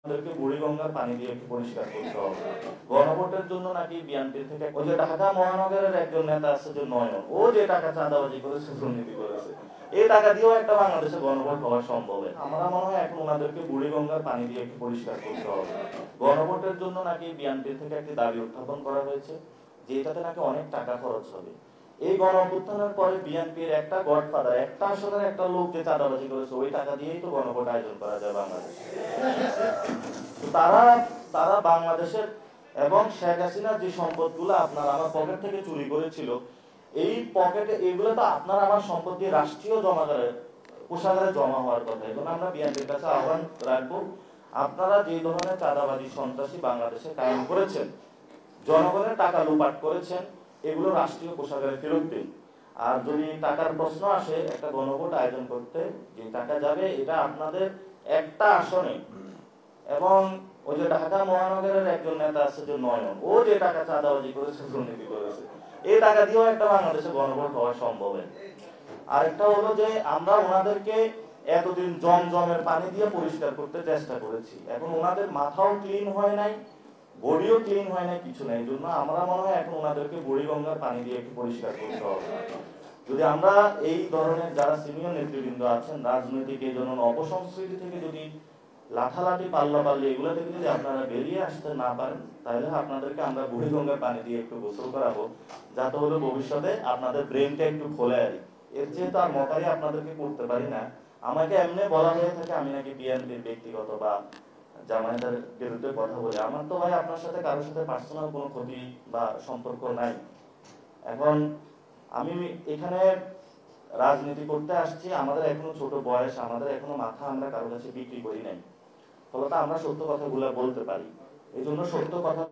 আমাদেরকে বুড়িগঙ্গার পানি দিয়ে একটু পরিষ্কার করতে হবে। গণভোটের জন্য নাকি বিএনপি থেকে ওই যে ঢাকা মহানগরের একজন নেতা আছে যে নয়ন, ও যে টাকা চাঁদাবাজি করেছে, দুর্নীতি করেছে, এই টাকা দিয়েও একটা বাংলাদেশে গণভোট হওয়া সম্ভব। আমার মনে হয় এখন ওনাদেরকে বুড়িগঙ্গার পানি দিয়ে একটু পরিষ্কার করতে হবে। গণভোটের জন্য নাকি বিএনপি থেকে একটি দাবি উত্থাপন করা হয়েছে যে এটাতে নাকি অনেক টাকা খরচ হবে। এই গণ অভ্যুত্থানের পরে বিএনপির একটা গডফাদার, একটা আসলে একটা লোক যে চাঁদাবাজি করেছে, ওই টাকা দিয়েই তো গণভোট আয়োজন করা যায় বাংলাদেশে। তারা তারা বাংলাদেশের এবং শেখ হাসিনার যে সম্পদগুলো আপনার আমার পকেট থেকে চুরি করেছিল, এই পকেটে এগুলো তো আপনার আমার সম্পদ দিয়ে রাষ্ট্রীয় জমাগারে কোষাগারে জমা হওয়ার কথা। এই জন্য আমরা বিএনপির কাছে আহ্বান রাখবো, আপনারা যে ধরনের চাঁদাবাজি সন্ত্রাসী বাংলাদেশে কায়েম করেছেন, জনগণের টাকা লুপাট করেছেন, এগুলো রাষ্ট্রীয় কোষাগারে ফেরত দিন। আর যদি টাকার প্রশ্ন আসে একটা গণভোট আয়োজন করতে, যে টাকা যাবে এটা আপনাদের একটা আসনে, এবং ওই যে ঢাকা মহানগরের একজন নেতা আছে যে নয়ন, ও যে টাকা চাঁদাবাজি করেছে, দুর্নীতি করেছে, এই টাকা দিয়েও একটা বাংলাদেশে গণভোট হওয়া সম্ভব। আরেকটা হলো যে আমরা ওনাদেরকে এতদিন জমজমের পানি দিয়ে পরিষ্কার করতে চেষ্টা করেছি, এখন ওনাদের মাথাও ক্লিন হয় নাই, বডিও ক্লিন হয় নাই, কিছু নাই। এই জন্য আমরা মনে হয় এখন ওনাদেরকে বুড়িগঙ্গার পানি দিয়ে একটু পরিষ্কার করতে হবে। যদি আমরা এই ধরনের যারা সিনিয়র নেতৃবৃন্দ আছেন রাজনৈতিক এই ধরনের অপসংস্কৃতি থেকে যদি লাঠালাঠি পাল্লাপাল্লি এগুলো থেকে যদি আপনারা বেরিয়ে আসতে না পারেন, তাহলে আপনাদেরকে আমরা বুড়িগঙ্গার পানি দিয়ে একটু গোসল করাবো, যাতে হলো ভবিষ্যতে আপনাদের ব্রেনটা একটু খোলে। আর এর চেয়ে তো আর মতারি আপনাদেরকে করতে পারি না। আমাকে এমনি বলা হয়ে থাকে আমি নাকি বিএনপির ব্যক্তিগত বা জামায়াতের বিরুদ্ধে কথা বলি। আমার তো ভাই আপনার সাথে কারোর সাথে পার্সোনাল কোনো ক্ষতি বা সম্পর্ক নাই। এখন আমি এখানে রাজনীতি করতে আসছি, আমাদের এখনো ছোট বয়স, আমাদের এখনো মাথা আমরা কারোর কাছে বিক্রি করি নাই, ফলত আমরা সত্য কথাগুলো বলতে পারি। এই জন্য সত্য কথা